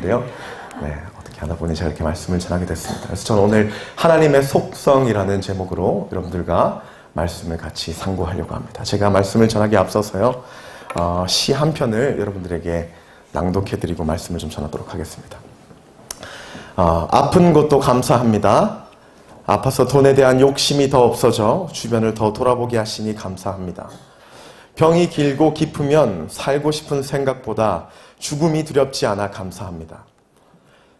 있는데요. 네, 어떻게 하다 보니 제가 이렇게 말씀을 전하게 됐습니다. 그래서 저는 오늘 하나님의 속성이라는 제목으로 여러분들과 말씀을 같이 상고하려고 합니다. 제가 말씀을 전하기에 앞서서요, 시 한 편을 여러분들에게 낭독해드리고 말씀을 좀 전하도록 하겠습니다. 아픈 것도 감사합니다. 아파서 돈에 대한 욕심이 더 없어져 주변을 더 돌아보게 하시니 감사합니다. 병이 길고 깊으면 살고 싶은 생각보다 죽음이 두렵지 않아 감사합니다.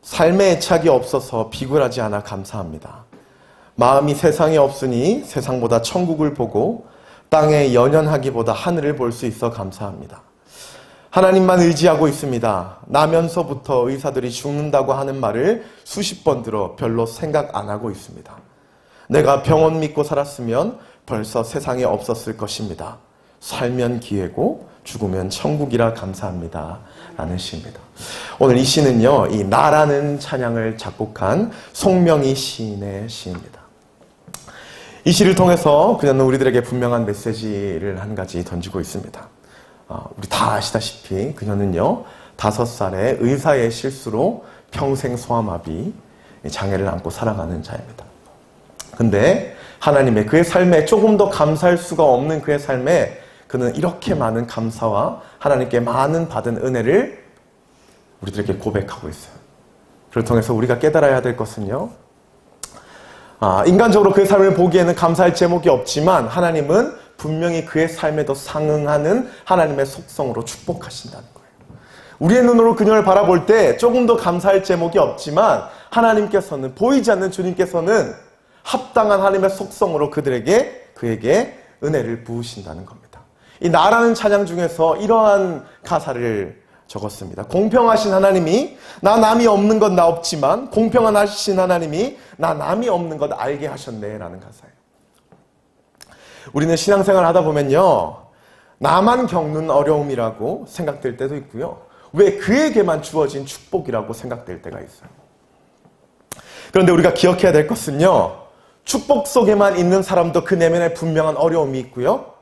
삶에 애착이 없어서 비굴하지 않아 감사합니다. 마음이 세상에 없으니 세상보다 천국을 보고 땅에 연연하기보다 하늘을 볼 수 있어 감사합니다. 하나님만 의지하고 있습니다. 나면서부터 의사들이 죽는다고 하는 말을 수십 번 들어 별로 생각 안 하고 있습니다. 내가 병원 믿고 살았으면 벌써 세상에 없었을 것입니다. 살면 기회고 죽으면 천국이라 감사합니다. 라는 시입니다. 오늘 이 시는요, 이 나라는 찬양을 작곡한 송명희 시인의 시입니다. 이 시를 통해서 그녀는 우리들에게 분명한 메시지를 한 가지 던지고 있습니다. 우리 다 아시다시피 그녀는요, 5살에 의사의 실수로 평생 소아마비 장애를 안고 살아가는 자입니다. 근데 하나님의 그의 삶에 조금 더 감사할 수가 없는 그의 삶에 그는 이렇게 많은 감사와 하나님께 많은 받은 은혜를 우리들에게 고백하고 있어요. 그를 통해서 우리가 깨달아야 될 것은요, 인간적으로 그의 삶을 보기에는 감사할 제목이 없지만 하나님은 분명히 그의 삶에도 상응하는 하나님의 속성으로 축복하신다는 거예요. 우리의 눈으로 그녀를 바라볼 때 조금 더 감사할 제목이 없지만 하나님께서는, 보이지 않는 주님께서는 합당한 하나님의 속성으로 그에게 은혜를 부으신다는 겁니다. 이 나라는 찬양 중에서 이러한 가사를 적었습니다. 공평하신 하나님이 나 남이 없는 것 나 없지만 공평하신 하나님이 나 남이 없는 것 알게 하셨네 라는 가사예요. 우리는 신앙생활 하다 보면요, 나만 겪는 어려움이라고 생각될 때도 있고요, 왜 그에게만 주어진 축복이라고 생각될 때가 있어요. 그런데 우리가 기억해야 될 것은요, 축복 속에만 있는 사람도 그 내면에 분명한 어려움이 있고요,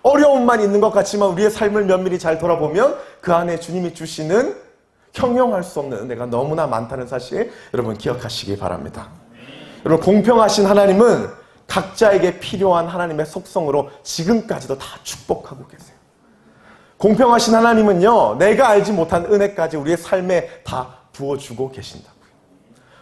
어려움만 있는 것 같지만 우리의 삶을 면밀히 잘 돌아보면 그 안에 주님이 주시는 형용할 수 없는 은혜가 너무나 많다는 사실 여러분 기억하시기 바랍니다. 여러분, 공평하신 하나님은 각자에게 필요한 하나님의 속성으로 지금까지도 다 축복하고 계세요. 공평하신 하나님은요, 내가 알지 못한 은혜까지 우리의 삶에 다 부어주고 계신다고요.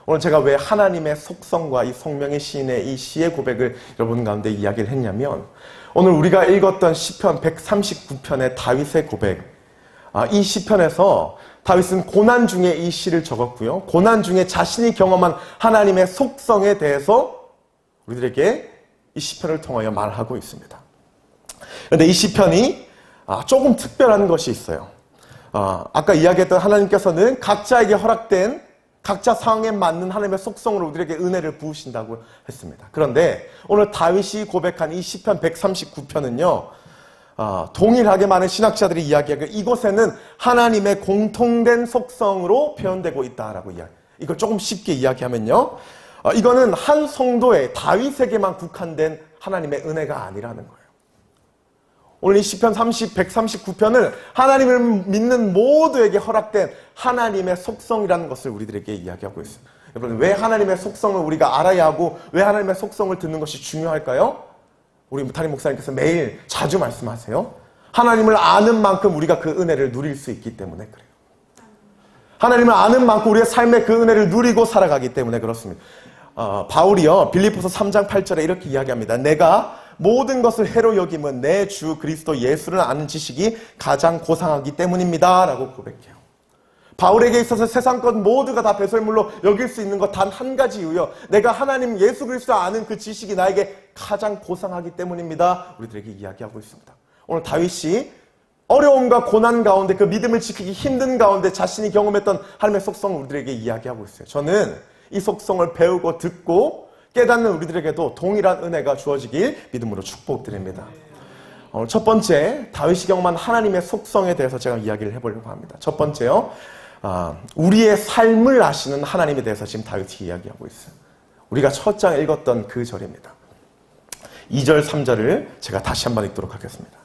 오늘 제가 왜 하나님의 속성과 이 송명희 시인의 이 시의 고백을 여러분 가운데 이야기를 했냐면, 오늘 우리가 읽었던 시편 139편의 다윗의 고백, 이 시편에서 다윗은 고난 중에 이 시를 적었고요, 고난 중에 자신이 경험한 하나님의 속성에 대해서 우리들에게 이 시편을 통하여 말하고 있습니다. 그런데 이 시편이 조금 특별한 것이 있어요. 아까 이야기했던 하나님께서는 각자에게 허락된 각자 상황에 맞는 하나님의 속성으로 우리에게 은혜를 부으신다고 했습니다. 그런데 오늘 다윗이 고백한 이 시편 139편은요, 동일하게 많은 신학자들이 이야기하기를 이곳에는 하나님의 공통된 속성으로 표현되고 있다라고 이걸 조금 쉽게 이야기하면요, 이거는 한 성도의 다윗에게만 국한된 하나님의 은혜가 아니라는 거예요. 오늘 이 시편 139편을 하나님을 믿는 모두에게 허락된 하나님의 속성이라는 것을 우리들에게 이야기하고 있어요. 여러분, 왜 하나님의 속성을 우리가 알아야 하고 왜 하나님의 속성을 듣는 것이 중요할까요? 우리 담임 목사님께서 매일 자주 말씀하세요. 하나님을 아는 만큼 우리가 그 은혜를 누릴 수 있기 때문에 그래요. 하나님을 아는 만큼 우리의 삶에 그 은혜를 누리고 살아가기 때문에 그렇습니다. 바울이요, 빌립보서 3장 8절에 이렇게 이야기합니다. 내가 모든 것을 해로 여김은 내 주 그리스도 예수를 아는 지식이 가장 고상하기 때문입니다 라고 고백해요. 바울에게 있어서 세상 것 모두가 다 배설물로 여길 수 있는 것 단 한 가지 이유요, 내가 하나님 예수 그리스도 아는 그 지식이 나에게 가장 고상하기 때문입니다. 우리들에게 이야기하고 있습니다. 오늘 다윗이 어려움과 고난 가운데 그 믿음을 지키기 힘든 가운데 자신이 경험했던 하나님의 속성을 우리들에게 이야기하고 있어요. 저는 이 속성을 배우고 듣고 깨닫는 우리들에게도 동일한 은혜가 주어지길 믿음으로 축복드립니다. 오늘 첫 번째, 다윗이 경험한 하나님의 속성에 대해서 제가 이야기를 해보려고 합니다. 첫 번째요, 우리의 삶을 아시는 하나님에 대해서 지금 다윗이 이야기하고 있어요. 우리가 첫 장 읽었던 그 절입니다. 2절 3절을 제가 다시 한번 읽도록 하겠습니다.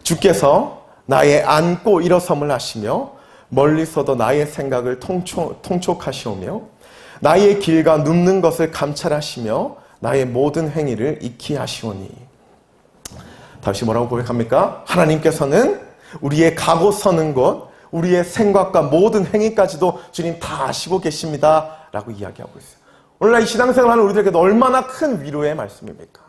주께서 나의 앉고 일어섬을 하시며 멀리서도 나의 생각을 통촉하시오며 나의 길과 눕는 것을 감찰하시며 나의 모든 행위를 익히 하시오니. 다시 뭐라고 고백합니까? 하나님께서는 우리의 가고 서는 것, 우리의 생각과 모든 행위까지도 주님 다 아시고 계십니다 라고 이야기하고 있어요. 오늘날 이 신앙생활하는 우리들에게도 얼마나 큰 위로의 말씀입니까?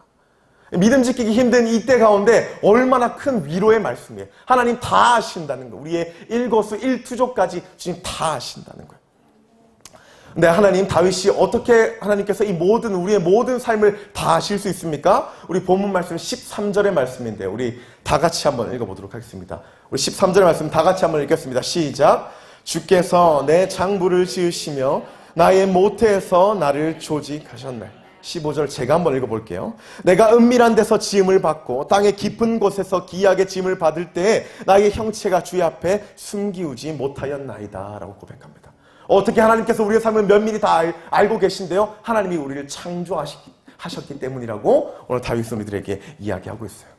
믿음 지키기 힘든 이때 가운데 얼마나 큰 위로의 말씀이에요. 하나님 다 아신다는 거예요. 우리의 일거수 일투족까지 주님 다 아신다는 거예요. 근데 하나님, 다윗이 어떻게 하나님께서 우리의 모든 삶을 다 아실 수 있습니까? 우리 본문 말씀 13절의 말씀인데요. 우리 다 같이 한번 읽어보도록 하겠습니다. 우리 13절의 말씀 다 같이 한번 읽겠습니다. 시작. 주께서 내 장부를 지으시며 나의 모태에서 나를 조직하셨네. 15절 제가 한번 읽어볼게요. 내가 은밀한 데서 지음을 받고 땅의 깊은 곳에서 기이하게 지음을 받을 때에 나의 형체가 주의 앞에 숨기우지 못하였나이다 라고 고백합니다. 어떻게 하나님께서 우리의 삶을 면밀히 다 알고 계신데요? 하나님이 우리를 창조하셨기 때문이라고 오늘 다윗은 우리들에게 이야기하고 있어요.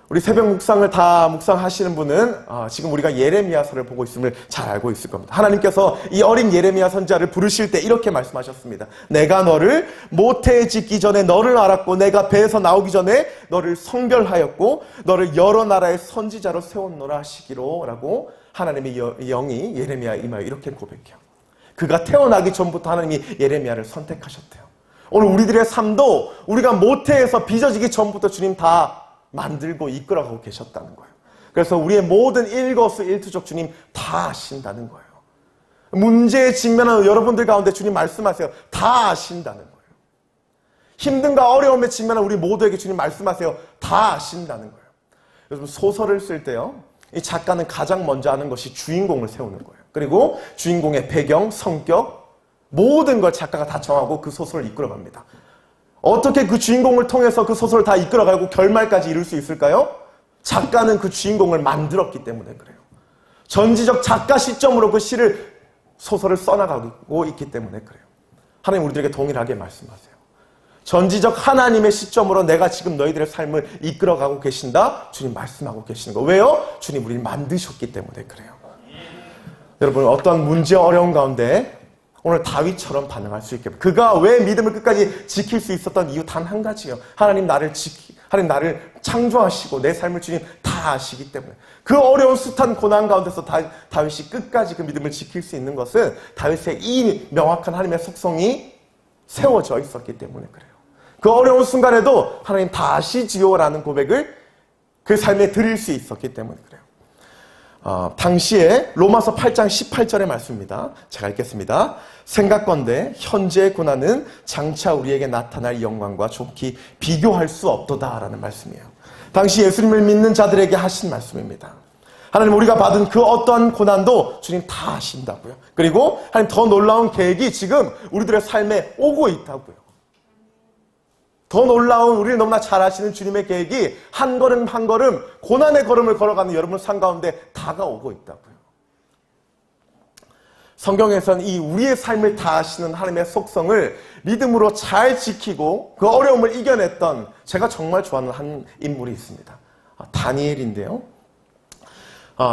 우리 새벽 묵상을 다 묵상하시는 분은 지금 우리가 예레미야서를 보고 있음을 잘 알고 있을 겁니다. 하나님께서 이 어린 예레미야 선지자를 부르실 때 이렇게 말씀하셨습니다. 내가 너를 모태에 짓기 전에 너를 알았고 내가 배에서 나오기 전에 너를 성별하였고 너를 여러 나라의 선지자로 세웠노라 하시기로 라고 하나님의 영이 예레미야 이마에 이렇게 고백해요. 그가 태어나기 전부터 하나님이 예레미야를 선택하셨대요. 오늘 우리들의 삶도 우리가 모태에서 빚어지기 전부터 주님 다 만들고 이끌어가고 계셨다는 거예요. 그래서 우리의 모든 일거수일투족 주님 다 아신다는 거예요. 문제에 직면하는 여러분들 가운데 주님 말씀하세요. 다 아신다는 거예요. 힘든가 어려움에 직면한 우리 모두에게 주님 말씀하세요. 다 아신다는 거예요. 여러분 소설을 쓸 때요, 이 작가는 가장 먼저 하는 것이 주인공을 세우는 거예요. 그리고 주인공의 배경, 성격, 모든 걸 작가가 다 정하고 그 소설을 이끌어갑니다. 어떻게 그 주인공을 통해서 그 소설을 다 이끌어가고 결말까지 이룰 수 있을까요? 작가는 그 주인공을 만들었기 때문에 그래요. 전지적 작가 시점으로 그 소설을 써나가고 있기 때문에 그래요. 하나님 우리들에게 동일하게 말씀하세요. 전지적 하나님의 시점으로 내가 지금 너희들의 삶을 이끌어가고 계신다. 주님 말씀하고 계시는 거. 왜요? 주님 우리를 만드셨기 때문에 그래요. 여러분 어떤 문제 어려운 가운데 오늘 다윗처럼 반응할 수 있게, 그가 왜 믿음을 끝까지 지킬 수 있었던 이유 단 한 가지예요. 하나님 나를 창조하시고 내 삶을 주님 다 아시기 때문에. 그 어려운 숱한 고난 가운데서 다윗이 끝까지 그 믿음을 지킬 수 있는 것은 다윗의 이 명확한 하나님의 속성이 세워져 있었기 때문에 그래요. 그 어려운 순간에도 하나님 다 아시지요라는 고백을 그 삶에 드릴 수 있었기 때문에 그래요. 당시에 로마서 8장 18절의 말씀입니다. 제가 읽겠습니다. 생각건대 현재의 고난은 장차 우리에게 나타날 영광과 좋게 비교할 수 없도다 라는 말씀이에요. 당시 예수님을 믿는 자들에게 하신 말씀입니다. 하나님 우리가 받은 그 어떠한 고난도 주님 다 아신다고요. 그리고 하나님 더 놀라운 계획이 지금 우리들의 삶에 오고 있다고요. 더 놀라운 우리를 너무나 잘 아시는 주님의 계획이 한 걸음 한 걸음 고난의 걸음을 걸어가는 여러분 삶 가운데 다가오고 있다고요. 성경에서는 이 우리의 삶을 다 아시는 하나님의 속성을 믿음으로 잘 지키고 그 어려움을 이겨냈던 제가 정말 좋아하는 한 인물이 있습니다. 다니엘인데요.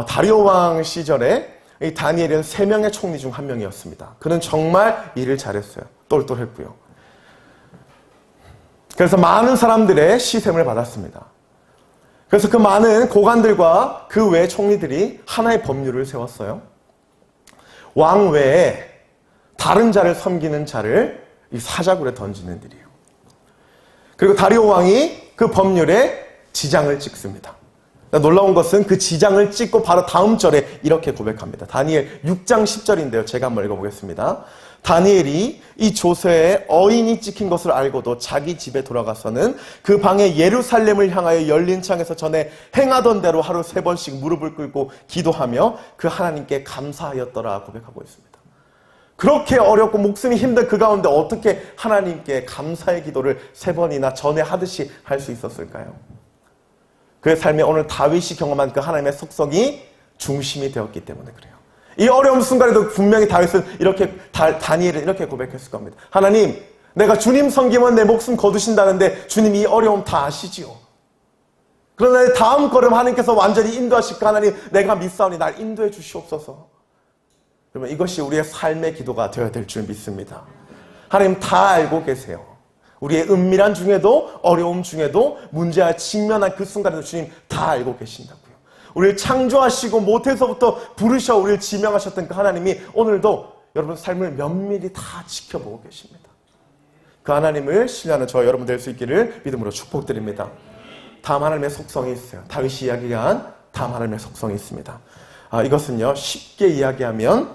다리오 왕 시절에 이 다니엘은 3명의 총리 중 한 명이었습니다. 그는 정말 일을 잘했어요. 똘똘했고요. 그래서 많은 사람들의 시샘을 받았습니다. 그래서 그 많은 고관들과 그 외 총리들이 하나의 법률을 세웠어요. 왕 외에 다른 자를 섬기는 자를 이 사자굴에 던지는 일이에요. 그리고 다리오 왕이 그 법률에 지장을 찍습니다. 놀라운 것은 그 지장을 찍고 바로 다음 절에 이렇게 고백합니다. 다니엘 6장 10절인데요. 제가 한번 읽어보겠습니다. 다니엘이 이 조서에 어인이 찍힌 것을 알고도 자기 집에 돌아가서는 그 방에 예루살렘을 향하여 열린 창에서 전에 행하던 대로 하루 3번씩 무릎을 꿇고 기도하며 그 하나님께 감사하였더라 고백하고 있습니다. 그렇게 어렵고 목숨이 힘든 그 가운데 어떻게 하나님께 감사의 기도를 3번이나 전에 하듯이 할 수 있었을까요? 그의 삶에 오늘 다윗이 경험한 그 하나님의 속성이 중심이 되었기 때문에 그래요. 이 어려운 순간에도 분명히 다윗은 다니엘은 이렇게 고백했을 겁니다. 하나님, 내가 주님 섬기면 내 목숨 거두신다는데 주님 이 어려움 다 아시지요. 그러나 다음 걸음 하나님께서 완전히 인도하실까 하나님 내가 믿사오니 날 인도해 주시옵소서. 그러면 이것이 우리의 삶의 기도가 되어야 될 줄 믿습니다. 하나님 다 알고 계세요. 우리의 은밀한 중에도 어려움 중에도 문제와 직면한 그 순간에도 주님 다 알고 계신다고요. 우리를 창조하시고 모태에서부터 부르셔 우리를 지명하셨던 그 하나님이 오늘도 여러분 삶을 면밀히 다 지켜보고 계십니다. 그 하나님을 신뢰하는 저와 여러분 될 수 있기를 믿음으로 축복드립니다. 다음 하나님의 속성이 있어요. 다윗이 이야기한 다음 하나님의 속성이 있습니다. 이것은요, 쉽게 이야기하면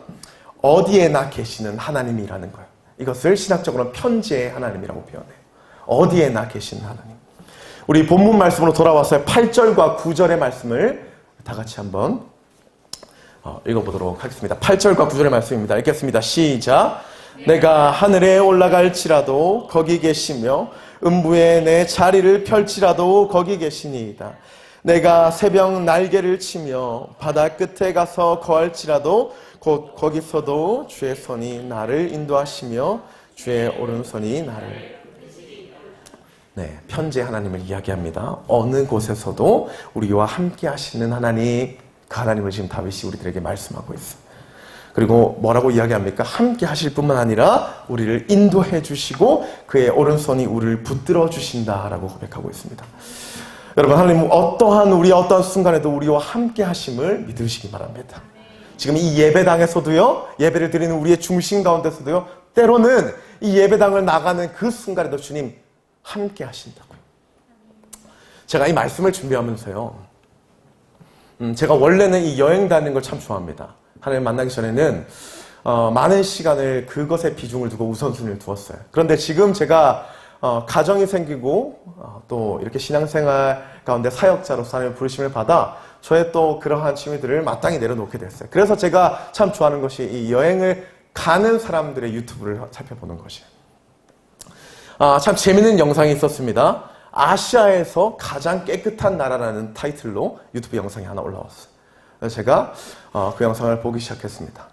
어디에나 계시는 하나님이라는 거예요. 이것을 신학적으로는 편지의 하나님이라고 표현해요. 어디에나 계시는 하나님. 우리 본문 말씀으로 돌아와서 8절과 9절의 말씀을 다 같이 한번 읽어보도록 하겠습니다. 8절과 9절의 말씀입니다. 읽겠습니다. 시작. 내가 하늘에 올라갈지라도 거기 계시며 음부에 내 자리를 펼치라도 거기 계시니이다. 내가 새벽 날개를 치며 바다 끝에 가서 거할지라도 곧 거기서도 주의 손이 나를 인도하시며 주의 오른손이 나를. 네, 편지의 하나님을 이야기합니다. 어느 곳에서도 우리와 함께 하시는 하나님, 그 하나님을 지금 다윗이 우리들에게 말씀하고 있어요. 그리고 뭐라고 이야기합니까? 함께 하실 뿐만 아니라 우리를 인도해 주시고 그의 오른손이 우리를 붙들어 주신다라고 고백하고 있습니다. 여러분, 하나님은 어떠한 순간에도 우리와 함께 하심을 믿으시기 바랍니다. 지금 이 예배당에서도요, 예배를 드리는 우리의 중심 가운데서도요, 때로는 이 예배당을 나가는 그 순간에도 주님 함께 하신다고요. 제가 이 말씀을 준비하면서요, 제가 원래는 이 여행 다니는 걸 참 좋아합니다. 하나님 만나기 전에는 많은 시간을 그것에 비중을 두고 우선순위를 두었어요. 그런데 지금 제가 가정이 생기고 또 이렇게 신앙생활 가운데 사역자로서 하나님의 부르심을 받아 저의 또 그러한 취미들을 마땅히 내려놓게 됐어요. 그래서 제가 참 좋아하는 것이 이 여행을 가는 사람들의 유튜브를 살펴보는 것이에요. 참 재밌는 영상이 있었습니다. 아시아에서 가장 깨끗한 나라라는 타이틀로 유튜브 영상이 하나 올라왔어요. 그래서 제가 그 영상을 보기 시작했습니다.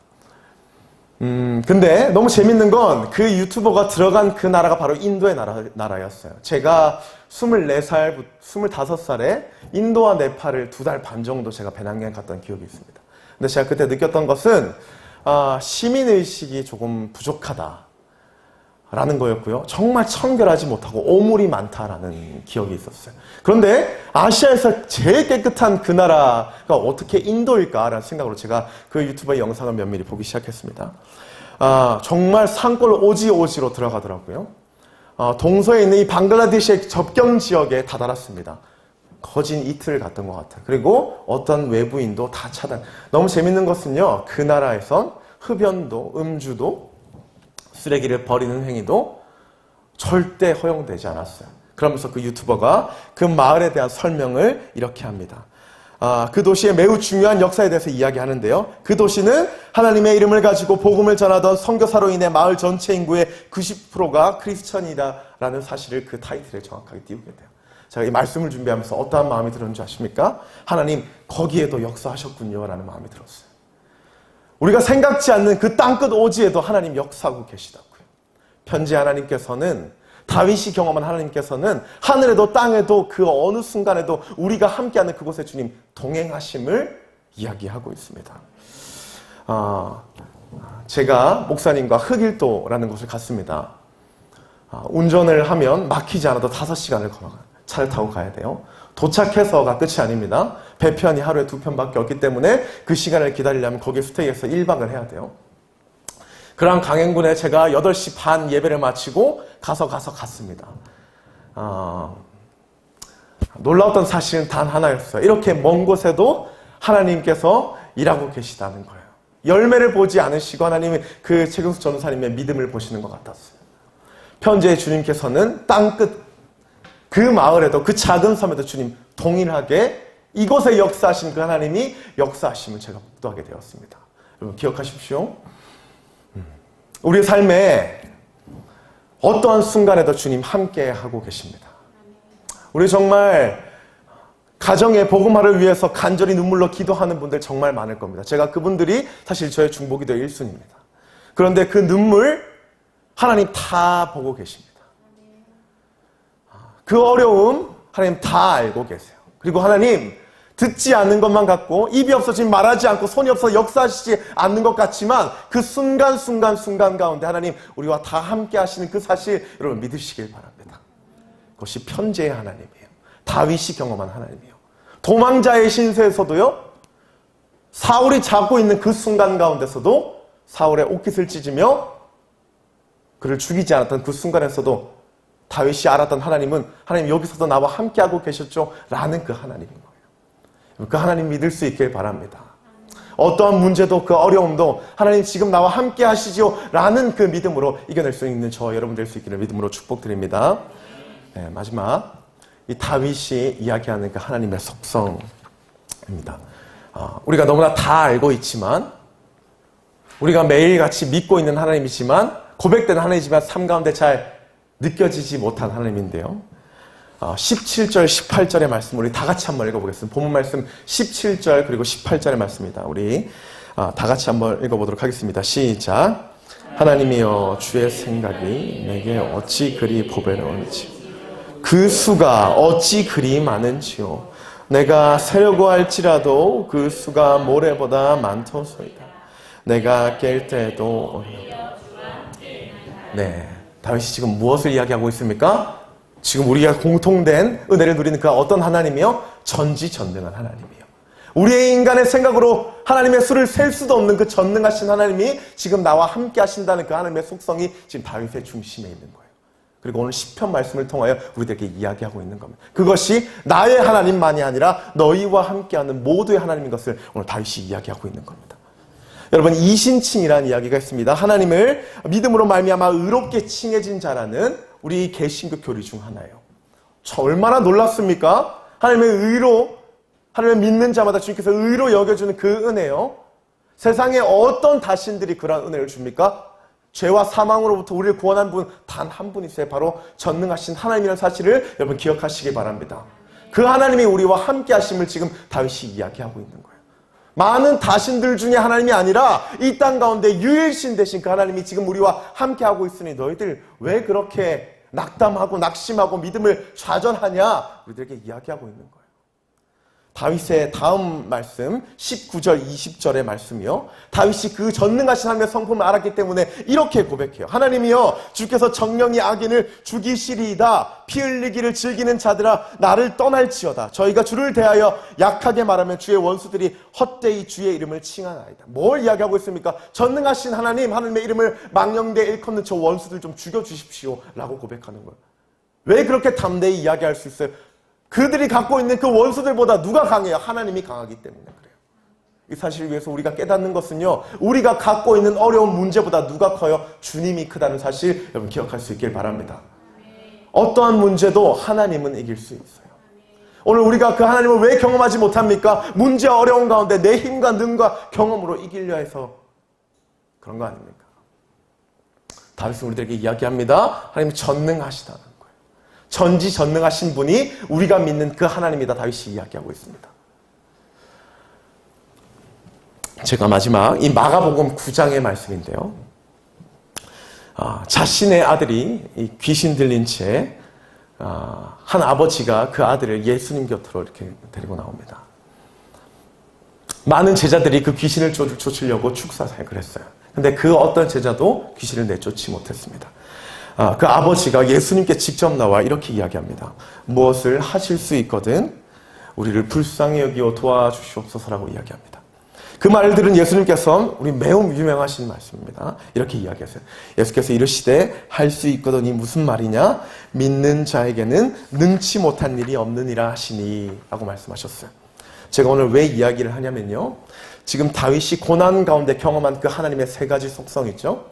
근데 너무 재밌는 건 그 유튜버가 들어간 그 나라가 바로 인도의 나라였어요. 제가 24살, 25살에 인도와 네팔을 2달 반 정도 제가 배낭여행 갔던 기억이 있습니다. 근데 제가 그때 느꼈던 것은 시민의식이 조금 부족하다 라는 거였고요. 정말 청결하지 못하고 오물이 많다라는 기억이 있었어요. 그런데 아시아에서 제일 깨끗한 그 나라가 어떻게 인도일까라는 생각으로 제가 그 유튜버의 영상을 면밀히 보기 시작했습니다. 정말 산골 오지오지로 들어가더라고요. 동서에 있는 이 방글라데시의 접경 지역에 다다랐습니다. 거진 이틀을 갔던 것 같아요. 그리고 어떤 외부인도 다 차단. 너무 재밌는 것은요, 그 나라에선 흡연도, 음주도, 쓰레기를 버리는 행위도 절대 허용되지 않았어요. 그러면서 그 유튜버가 그 마을에 대한 설명을 이렇게 합니다. 그 도시의 매우 중요한 역사에 대해서 이야기하는데요. 그 도시는 하나님의 이름을 가지고 복음을 전하던 선교사로 인해 마을 전체 인구의 90%가 크리스천이다라는 사실을 그 타이틀에 정확하게 띄우게 돼요. 제가 이 말씀을 준비하면서 어떠한 마음이 들었는지 아십니까? 하나님 거기에도 역사하셨군요 라는 마음이 들었어요. 우리가 생각지 않는 그 땅끝 오지에도 하나님 역사하고 계시다고요. 편지 하나님께서는, 다윗이 경험한 하나님께서는 하늘에도 땅에도 그 어느 순간에도 우리가 함께하는 그곳에 주님 동행하심을 이야기하고 있습니다. 제가 목사님과 흑일도라는 곳을 갔습니다. 운전을 하면 막히지 않아도 5시간을 차를 타고 가야 돼요. 도착해서가 끝이 아닙니다. 배편이 하루에 2편밖에 없기 때문에 그 시간을 기다리려면 거기에 스테이해서 1박을 해야 돼요. 그러한 강행군에 제가 8시 반 예배를 마치고 갔습니다. 놀라웠던 사실은 단 하나였어요. 이렇게 먼 곳에도 하나님께서 일하고 계시다는 거예요. 열매를 보지 않으시고 하나님이 그 최경수 전도사님의 믿음을 보시는 것 같았어요. 편지의 주님께서는 땅끝 그 마을에도, 그 작은 섬에도 주님 동일하게 이곳에 역사하신 그 하나님이 역사하심을 제가 목도하게 되었습니다. 여러분 기억하십시오. 우리의 삶에 어떠한 순간에도 주님 함께 하고 계십니다. 우리 정말 가정의 복음화를 위해서 간절히 눈물로 기도하는 분들 정말 많을 겁니다. 제가 그분들이 사실 저의 중보기도 1순위입니다. 그런데 그 눈물 하나님 다 보고 계십니다. 그 어려움 하나님 다 알고 계세요. 그리고 하나님 듣지 않는 것만 같고 입이 없어 지금 말하지 않고 손이 없어 역사하시지 않는 것 같지만 그 순간 가운데 하나님 우리와 다 함께 하시는 그 사실 여러분 믿으시길 바랍니다. 그것이 편재의 하나님이에요. 다윗이 경험한 하나님이에요. 도망자의 신세에서도요. 사울이 잡고 있는 그 순간 가운데서도 사울의 옷깃을 찢으며 그를 죽이지 않았던 그 순간에서도 다윗이 알았던 하나님은 하나님 여기서도 나와 함께하고 계셨죠? 라는 그 하나님인 거예요. 그 하나님 믿을 수 있길 바랍니다. 어떠한 문제도 그 어려움도 하나님 지금 나와 함께 하시죠? 라는 그 믿음으로 이겨낼 수 있는 저 여러분 될 수 있기를 믿음으로 축복드립니다. 네, 마지막 이 다윗이 이야기하는 그 하나님의 속성입니다. 우리가 너무나 다 알고 있지만 우리가 매일같이 믿고 있는 하나님이지만 고백되는 하나님이지만 삶 가운데 잘 느껴지지 못한 하나님인데요. 17절, 18절의 말씀 우리 다 같이 한번 읽어보겠습니다. 본문 말씀 17절 그리고 18절의 말씀입니다. 우리 다 같이 한번 읽어보도록 하겠습니다. 시작. 하나님이여 주의 생각이 내게 어찌 그리 보배로운지 그 수가 어찌 그리 많은지요. 내가 세려고 할지라도 그 수가 모래보다 많도소이다. 내가 깰 때도 네, 다윗이 지금 무엇을 이야기하고 있습니까? 지금 우리가 공통된 은혜를 누리는 그 어떤 하나님이요? 전지전능한 하나님이에요. 우리의 인간의 생각으로 하나님의 수를 셀 수도 없는 그 전능하신 하나님이 지금 나와 함께 하신다는 그 하나님의 속성이 지금 다윗의 중심에 있는 거예요. 그리고 오늘 시편 말씀을 통하여 우리들에게 이야기하고 있는 겁니다. 그것이 나의 하나님만이 아니라 너희와 함께하는 모두의 하나님인 것을 오늘 다윗이 이야기하고 있는 겁니다. 여러분 이신칭이라는 이야기가 있습니다. 하나님을 믿음으로 말미암아 의롭게 칭해진 자라는 우리 개신교 교리 중 하나예요. 얼마나 놀랍습니까? 하나님의 의로, 하나님을 믿는 자마다 주님께서 의로 여겨주는 그 은혜요. 세상에 어떤 다신들이 그런 은혜를 줍니까? 죄와 사망으로부터 우리를 구원한 분 단 한 분이세요. 바로 전능하신 하나님이라는 사실을 여러분 기억하시기 바랍니다. 그 하나님이 우리와 함께 하심을 지금 다윗이 이야기하고 있는 거예요. 많은 다신들 중에 하나님이 아니라 이 땅 가운데 유일신 되신 그 하나님이 지금 우리와 함께하고 있으니 너희들 왜 그렇게 낙담하고 낙심하고 믿음을 좌절하냐 우리들에게 이야기하고 있는 거예요. 다윗의 다음 말씀 19절 20절의 말씀이요. 다윗이 그 전능하신 하나님의 성품을 알았기 때문에 이렇게 고백해요. 하나님이여 주께서 정령이 악인을 죽이시리이다. 피 흘리기를 즐기는 자들아 나를 떠날지어다. 저희가 주를 대하여 약하게 말하면 주의 원수들이 헛되이 주의 이름을 칭하나이다. 뭘 이야기하고 있습니까? 전능하신 하나님, 하나님의 이름을 망령되이 일컫는 저 원수들 좀 죽여주십시오 라고 고백하는 거예요. 왜 그렇게 담대히 이야기할 수 있어요? 그들이 갖고 있는 그 원수들보다 누가 강해요? 하나님이 강하기 때문에 그래요. 이 사실을 위해서 우리가 깨닫는 것은요, 우리가 갖고 있는 어려운 문제보다 누가 커요? 주님이 크다는 사실 여러분 기억할 수 있길 바랍니다. 어떠한 문제도 하나님은 이길 수 있어요. 오늘 우리가 그 하나님을 왜 경험하지 못합니까? 문제 어려운 가운데 내 힘과 능과 경험으로 이기려 해서 그런 거 아닙니까? 다윗은 우리들에게 이야기합니다. 하나님 전능하시다. 전지전능하신 분이 우리가 믿는 그 하나님이다. 다윗이 이야기하고 있습니다. 제가 마지막 이 마가복음 9장의 말씀인데요. 자신의 아들이 이 귀신 들린 채 한 아버지가 그 아들을 예수님 곁으로 이렇게 데리고 나옵니다. 많은 제자들이 그 귀신을 쫓으려고 축사사역을 했어요. 근데 그 어떤 제자도 귀신을 내쫓지 못했습니다. 그 아버지가 예수님께 직접 나와 이렇게 이야기합니다. 무엇을 하실 수 있거든 우리를 불쌍히 여기어 도와주시옵소서라고 이야기합니다. 그 말을 들은 예수님께서 우리 매우 유명하신 말씀입니다. 이렇게 이야기하세요. 예수께서 이르시되 할 수 있거든 이 무슨 말이냐? 믿는 자에게는 능치 못한 일이 없느니라 하시니 라고 말씀하셨어요. 제가 오늘 왜 이야기를 하냐면요. 지금 다윗이 고난 가운데 경험한 그 하나님의 세 가지 속성 있죠?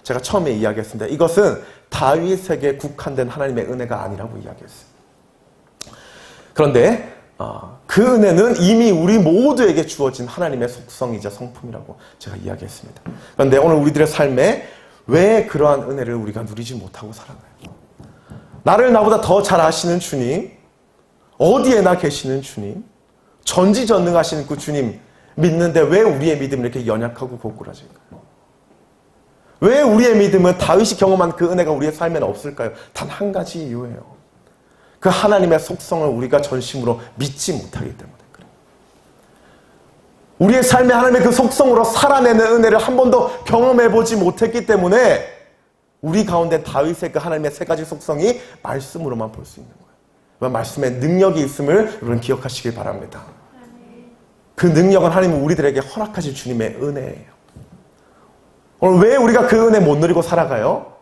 제가 처음에 이야기했습니다. 이것은 다윗에게 국한된 하나님의 은혜가 아니라고 이야기했어요. 그런데 그 은혜는 이미 우리 모두에게 주어진 하나님의 속성이자 성품이라고 제가 이야기했습니다. 그런데 오늘 우리들의 삶에 왜 그러한 은혜를 우리가 누리지 못하고 살아가요? 나를 나보다 더 잘 아시는 주님, 어디에나 계시는 주님, 전지전능하신 그 주님 믿는데 왜 우리의 믿음이 이렇게 연약하고 고꾸라질까요? 왜 우리의 믿음은 다윗이 경험한 그 은혜가 우리의 삶에는 없을까요? 단 한 가지 이유예요. 그 하나님의 속성을 우리가 전심으로 믿지 못하기 때문에 그래요. 우리의 삶에 하나님의 그 속성으로 살아내는 은혜를 한 번도 경험해보지 못했기 때문에 우리 가운데 다윗의 그 하나님의 세 가지 속성이 말씀으로만 볼 수 있는 거예요. 말씀에 능력이 있음을 여러분 기억하시길 바랍니다. 그 능력은 하나님은 우리들에게 허락하실 주님의 은혜예요. 오늘 왜 우리가 그 은혜 못 누리고 살아가요?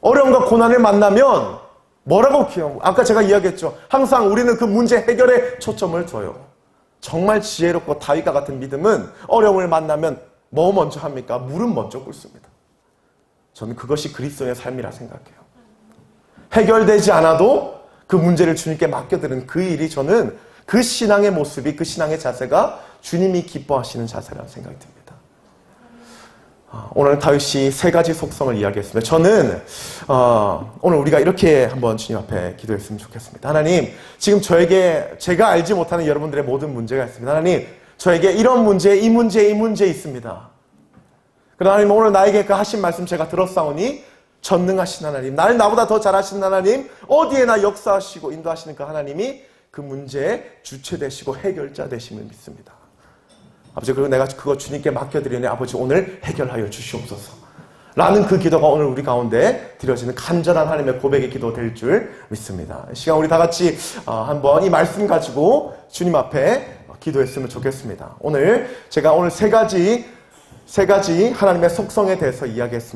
어려움과 고난을 만나면 뭐라고 기억하고, 아까 제가 이야기했죠. 항상 우리는 그 문제 해결에 초점을 둬요. 정말 지혜롭고 다윗과 같은 믿음은 어려움을 만나면 뭐 먼저 합니까? 무릎 먼저 꿇습니다. 저는 그것이 그리스도인의 삶이라 생각해요. 해결되지 않아도 그 문제를 주님께 맡겨드리는 그 일이, 저는 그 신앙의 모습이, 그 신앙의 자세가 주님이 기뻐하시는 자세라는 생각이 듭니다. 오늘 다윗이 세 가지 속성을 이야기했습니다. 저는 오늘 우리가 이렇게 한번 주님 앞에 기도했으면 좋겠습니다. 하나님, 지금 저에게 제가 알지 못하는 여러분들의 모든 문제가 있습니다. 하나님, 저에게 이런 문제, 이 문제 있습니다. 그러나 하나님, 오늘 나에게 그 하신 말씀 제가 들었사오니 전능하신 하나님, 나를 나보다 더 잘하시는 하나님, 어디에나 역사하시고 인도하시는 그 하나님이 그 문제의 주체 되시고 해결자 되심을 믿습니다. 아버지, 그리고 내가 그거 주님께 맡겨드리니 아버지 오늘 해결하여 주시옵소서 라는 그 기도가 오늘 우리 가운데 드려지는 간절한 하나님의 고백의 기도 될 줄 믿습니다. 이 시간 우리 다 같이 한번 이 말씀 가지고 주님 앞에 기도했으면 좋겠습니다. 오늘 제가 오늘 세 가지 하나님의 속성에 대해서 이야기했습니다.